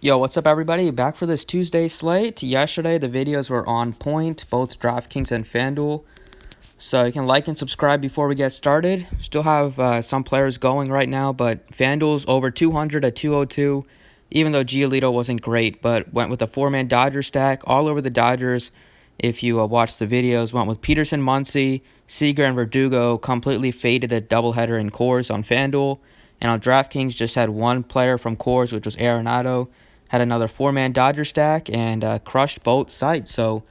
Yo, what's up, everybody? Back for this Tuesday slate. Yesterday, the videos were on point, both DraftKings and FanDuel. So you can like and subscribe before we get started. Still have some players going right now, but FanDuel's over 200 at 202, even though Giolito wasn't great, but went with a four-man Dodger stack all over the Dodgers. If you watch the videos, went with Peterson, Muncy, Seager, and Verdugo, completely faded the doubleheader in Coors on FanDuel. And on DraftKings, just had one player from Coors, which was Arenado. Had another four-man Dodger stack and crushed both sites. So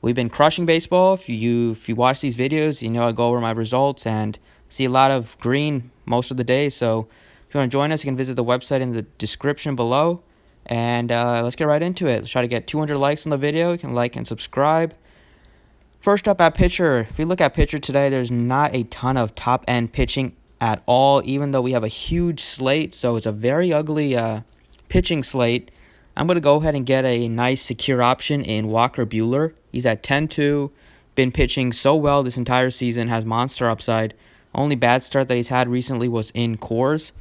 we've been crushing baseball. If you watch these videos, you know I go over my results and see a lot of green most of the day. So if you want to join us, you can visit the website in the description below. And let's get right into it. Let's try to get 200 likes on the video. You can like and subscribe. First up at pitcher. If you look at pitcher today, there's not a ton of top-end pitching at all, even though we have a huge slate. So it's a very ugly pitching slate. I'm going to go ahead and get a nice secure option in Walker Buehler. He's at 10-2, been pitching so well this entire season, has monster upside. Only bad start that he's had recently was in Coors.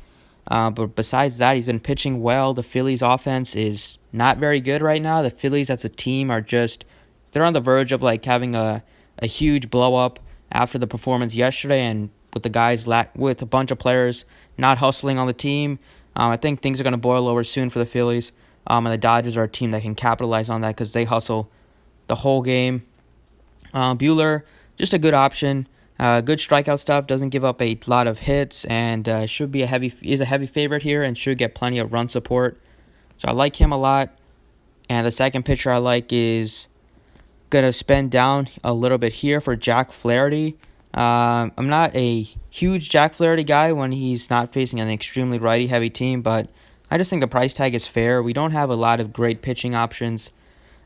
But besides that, he's been pitching well. The Phillies' offense is not very good right now. The Phillies as a team are they're on the verge of like having a huge blow up after the performance yesterday, and with the guys with a bunch of players not hustling on the team. I think things are going to boil over soon for the Phillies. And the Dodgers are a team that can capitalize on that because they hustle the whole game. Buehler, just a good option. Good strikeout stuff. Doesn't give up a lot of hits, and is a heavy favorite here and should get plenty of run support. So I like him a lot. And the second pitcher I like is gonna spend down a little bit here for Jack Flaherty. I'm not a huge Jack Flaherty guy when he's not facing an extremely righty-heavy team, but I just think the price tag is fair. We don't have a lot of great pitching options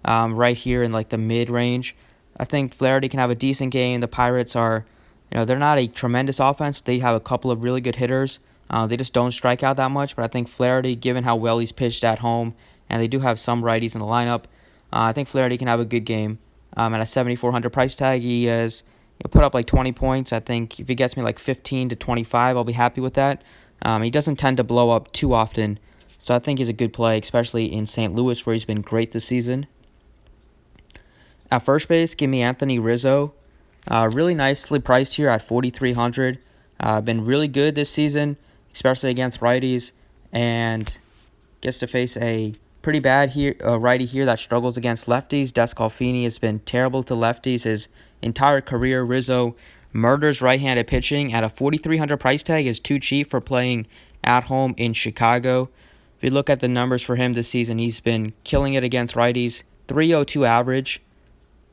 right here in like the mid-range. I think Flaherty can have a decent game. The Pirates are, they're not a tremendous offense, but they have a couple of really good hitters. They just don't strike out that much, but I think Flaherty, given how well he's pitched at home, and they do have some righties in the lineup, I think Flaherty can have a good game. At a 7,400 price tag, he'll put up like 20 points. I think if he gets me like 15 to 25, I'll be happy with that. He doesn't tend to blow up too often, so I think he's a good play, especially in St. Louis, where he's been great this season. At first base, give me Anthony Rizzo. Really nicely priced here at 4,300. Been really good this season, especially against righties, and gets to face a pretty bad righty here that struggles against lefties. Descalfini has been terrible to lefties his entire career. Rizzo murders right-handed pitching. At a 4,300 price tag is too cheap for playing at home in Chicago. If you look at the numbers for him this season, he's been killing it against righties. 302 average,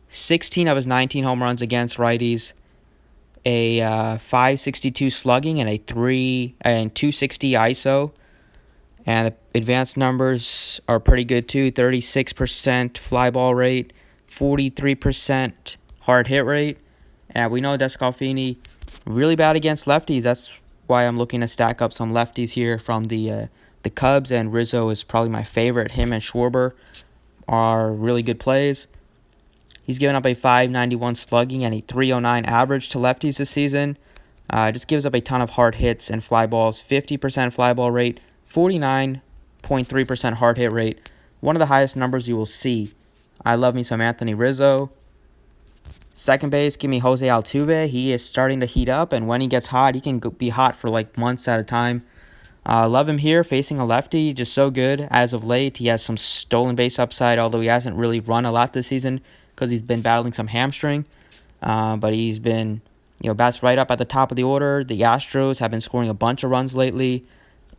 16 of his 19 home runs against righties, a 562 slugging, and a 260 ISO. And the advanced numbers are pretty good too. 36% fly ball rate, 43% hard hit rate. And we know Descalfini really bad against lefties. That's why I'm looking to stack up some lefties here from the Cubs, and Rizzo is probably my favorite. Him and Schwarber are really good plays. He's given up a 591 slugging and a 309 average to lefties this season. Just gives up a ton of hard hits and fly balls. 50% fly ball rate, 49.3% hard hit rate. One of the highest numbers you will see. I love me some Anthony Rizzo. Second base, give me Jose Altuve. He is starting to heat up, and when he gets hot, he can be hot for like months at a time. Love him here, facing a lefty, just so good. As of late, he has some stolen base upside, although he hasn't really run a lot this season because he's been battling some hamstring. But he's been, bats right up at the top of the order. The Astros have been scoring a bunch of runs lately.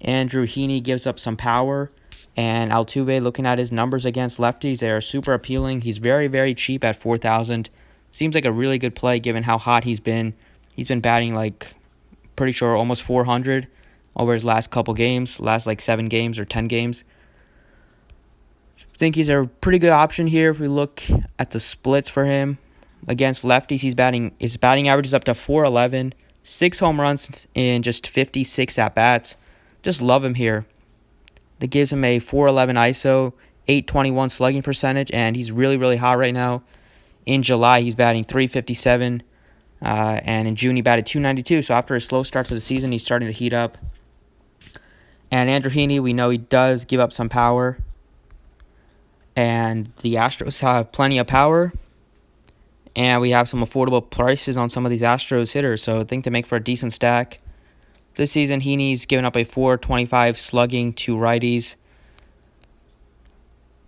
Andrew Heaney gives up some power. And Altuve, looking at his numbers against lefties, they are super appealing. He's very, very cheap at 4,000. Seems like a really good play given how hot he's been. He's been batting pretty sure almost 400 over his last couple games, last 7 games or 10 games. I think he's a pretty good option here if we look at the splits for him. Against lefties, his batting average is up to 411, 6 home runs in just 56 at-bats. Just love him here. That gives him a 411 ISO, 821 slugging percentage, and he's really, really hot right now. In July, he's batting 357, and in June, he batted 292. So after a slow start to the season, he's starting to heat up. And Andrew Heaney, we know he does give up some power. And the Astros have plenty of power. And we have some affordable prices on some of these Astros hitters. So I think they make for a decent stack. This season, Heaney's given up a 425 slugging to righties.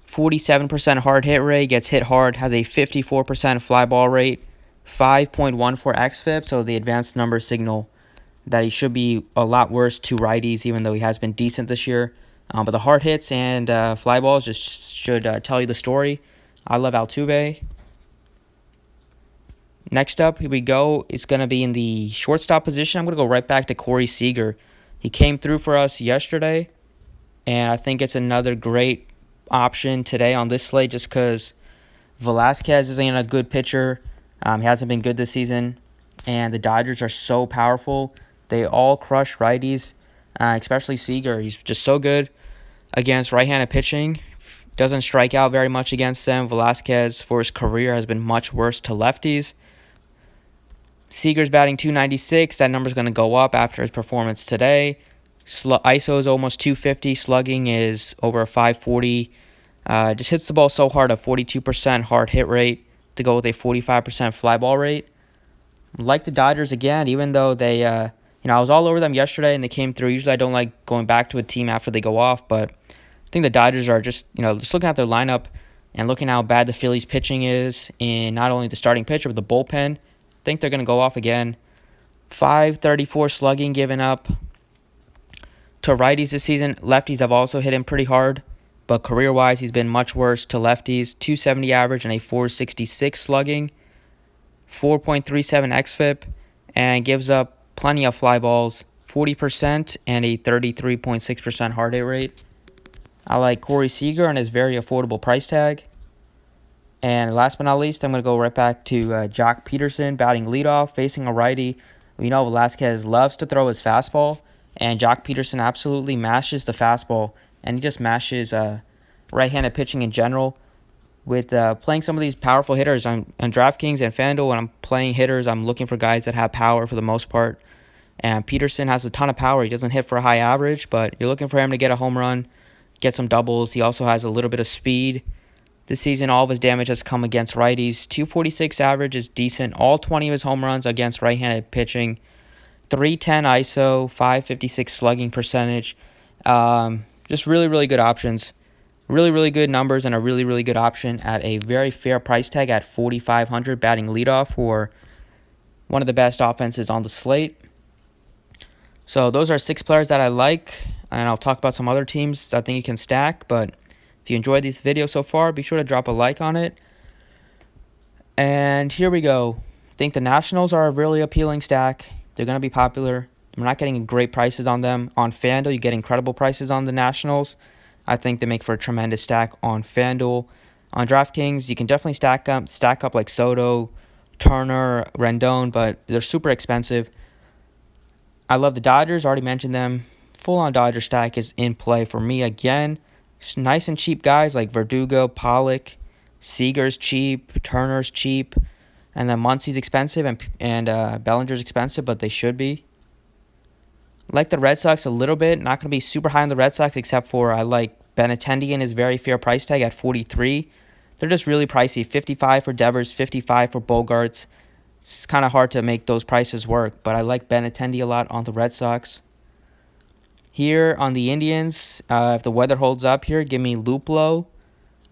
47% hard hit rate, gets hit hard, has a 54% fly ball rate, 5.14 xFIP, so the advanced numbers signal that he should be a lot worse to righties, even though he has been decent this year. But the hard hits and fly balls just should tell you the story. I love Altuve. Next up, here we go. It's going to be in the shortstop position. I'm going to go right back to Corey Seager. He came through for us yesterday, and I think it's another great option today on this slate just because Velasquez isn't a good pitcher. He hasn't been good this season, and the Dodgers are so powerful. They all crush righties, especially Seager. He's just so good against right-handed pitching. Doesn't strike out very much against them. Velasquez, for his career, has been much worse to lefties. Seager's batting 296. That number's going to go up after his performance today. ISO is almost 250. Slugging is over a 540. Just hits the ball so hard, a 42% hard hit rate to go with a 45% fly ball rate. Like the Dodgers again, even though they, I was all over them yesterday and they came through. Usually I don't like going back to a team after they go off, but I think the Dodgers are just looking at their lineup and looking how bad the Phillies pitching is in not only the starting pitcher, but the bullpen. I think they're going to go off again. 534 slugging given up to righties this season. Lefties have also hit him pretty hard, but career-wise, he's been much worse to lefties. 270 average and a 466 slugging. 4.37 xFIP, and gives up plenty of fly balls. 40% and a 33.6% hard hit rate. I like Corey Seager and his very affordable price tag. And last but not least, I'm going to go right back to Jock Peterson, batting leadoff, facing a righty. We know Velasquez loves to throw his fastball, and Jock Peterson absolutely mashes the fastball, and he just mashes right-handed pitching in general. With playing some of these powerful hitters on DraftKings and FanDuel, when I'm playing hitters, I'm looking for guys that have power for the most part. And Peterson has a ton of power. He doesn't hit for a high average, but you're looking for him to get a home run, get some doubles. He also has a little bit of speed. This season, all of his damage has come against righties. 246 average is decent. All 20 of his home runs against right-handed pitching. 310 ISO, 556 slugging percentage. Just really, really good options. Really, really good numbers and a really, really good option at a very fair price tag at $4,500, batting leadoff for one of the best offenses on the slate. So those are 6 players that I like, and I'll talk about some other teams I think you can stack, but if you enjoyed this video so far, be sure to drop a like on it. And here we go. I think the Nationals are a really appealing stack. They're going to be popular. We're not getting great prices on them. On FanDuel, you get incredible prices on the Nationals. I think they make for a tremendous stack on FanDuel. On DraftKings, you can definitely stack up like Soto, Turner, Rendon, but they're super expensive. I love the Dodgers. Already mentioned them. Full-on Dodger stack is in play for me again. Nice and cheap guys like Verdugo, Pollock, Seager's cheap, Turner's cheap, and then Muncy's expensive and Bellinger's expensive, but they should be. Like the Red Sox a little bit. Not going to be super high on the Red Sox, except for I like Benintendi and his very fair price tag at 43. They're just really pricey. 55 for Devers, 55 for Bogarts. It's kind of hard to make those prices work, but I like Benintendi a lot on the Red Sox. Here on the Indians, if the weather holds up here, give me Luplo.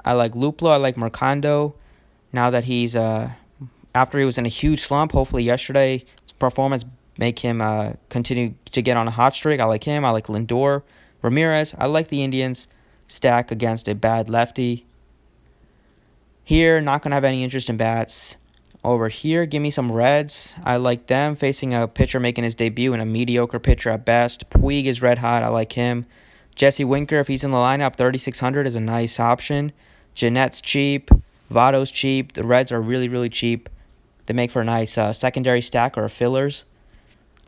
I like Luplo. I like Mercado. Now that he's, after he was in a huge slump, hopefully yesterday's performance make him continue to get on a hot streak. I like him. I like Lindor. Ramirez. I like the Indians stack against a bad lefty. Here, not going to have any interest in bats. Over here, give me some Reds. I like them facing a pitcher making his debut and a mediocre pitcher at best. Puig is red hot. I like him. Jesse Winker, if he's in the lineup, 3,600 is a nice option. Jeanette's cheap. Votto's cheap. The Reds are really, really cheap. They make for a nice secondary stack or fillers.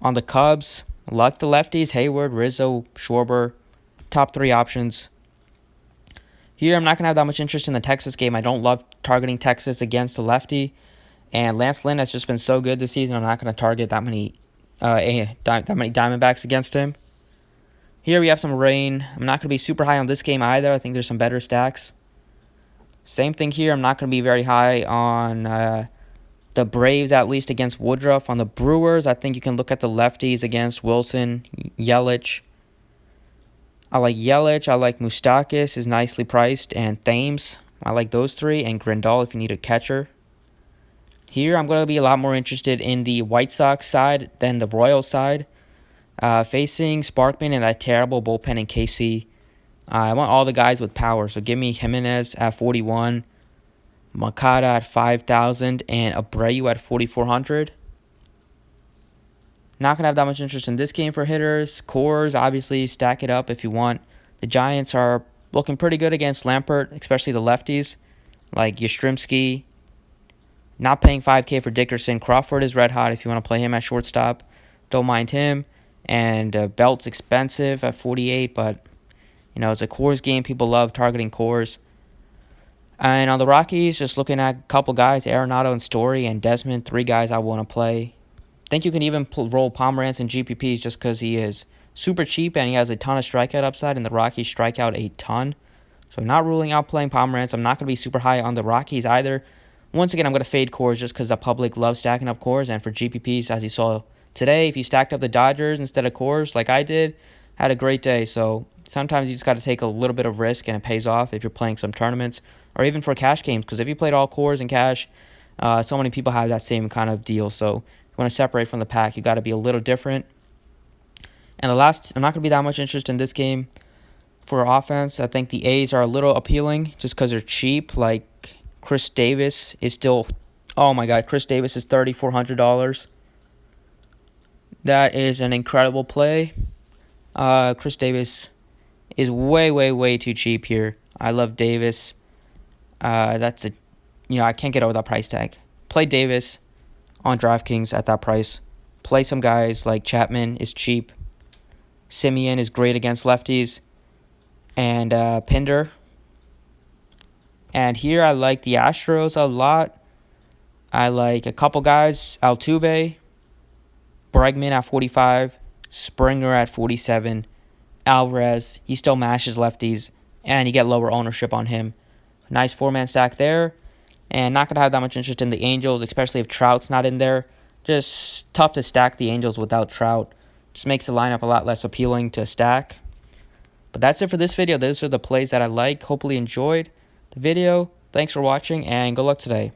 On the Cubs, like the lefties, Hayward, Rizzo, Schwarber, top 3 options. Here, I'm not going to have that much interest in the Texas game. I don't love targeting Texas against the lefty. And Lance Lynn has just been so good this season, I'm not going to target that many Diamondbacks against him. Here we have some rain. I'm not going to be super high on this game either. I think there's some better stacks. Same thing here. I'm not going to be very high on the Braves, at least against Woodruff. On the Brewers, I think you can look at the lefties against Wilson, Yelich. I like Yelich. I like Moustakas is nicely priced, and Thames. I like those three, and Grindal if you need a catcher. Here, I'm going to be a lot more interested in the White Sox side than the Royals side. Facing Sparkman and that terrible bullpen in KC. I want all the guys with power, so give me Jimenez at 41, Makata at 5,000, and Abreu at 4,400. Not going to have that much interest in this game for hitters. Cores, obviously, stack it up if you want. The Giants are looking pretty good against Lampert, especially the lefties, like Yastrzemski. Not paying $5K for Dickerson. Crawford is red hot if you want to play him at shortstop. Don't mind him. And Belt's expensive at 48, but it's a cores game. People love targeting cores. And on the Rockies, just looking at a couple guys, Arenado and Story and Desmond, 3 guys I want to play. Think you can even roll Pomerantz and GPPs just because he is super cheap and he has a ton of strikeout upside, and the Rockies strike out a ton. So not ruling out playing Pomerantz. I'm not going to be super high on the Rockies either. Once again, I'm going to fade cores just because the public loves stacking up cores, and for GPPs, as you saw today, if you stacked up the Dodgers instead of cores like I did, had a great day. So sometimes you just got to take a little bit of risk, and it pays off if you're playing some tournaments or even for cash games, because if you played all cores and cash, so many people have that same kind of deal. So if you want to separate from the pack, you got to be a little different. And the last, I'm not going to be that much interest in this game for offense. I think the A's are a little appealing just because they're cheap. Like Chris Davis is still, oh my God, Chris Davis is $3,400. That is an incredible play. Chris Davis is way, way, way too cheap here. I love Davis. That's a, I can't get over that price tag. Play Davis on DraftKings at that price. Play some guys like Chapman is cheap. Simeon is great against lefties. And Pinder. And here I like the Astros a lot. I like a couple guys. Altuve, Bregman at 45, Springer at 47, Alvarez. He still mashes lefties, and you get lower ownership on him. Nice 4-man stack there. And not going to have that much interest in the Angels, especially if Trout's not in there. Just tough to stack the Angels without Trout. Just makes the lineup a lot less appealing to stack. But that's it for this video. Those are the plays that I like. Hopefully you enjoyed the video. Thanks for watching, and good luck today.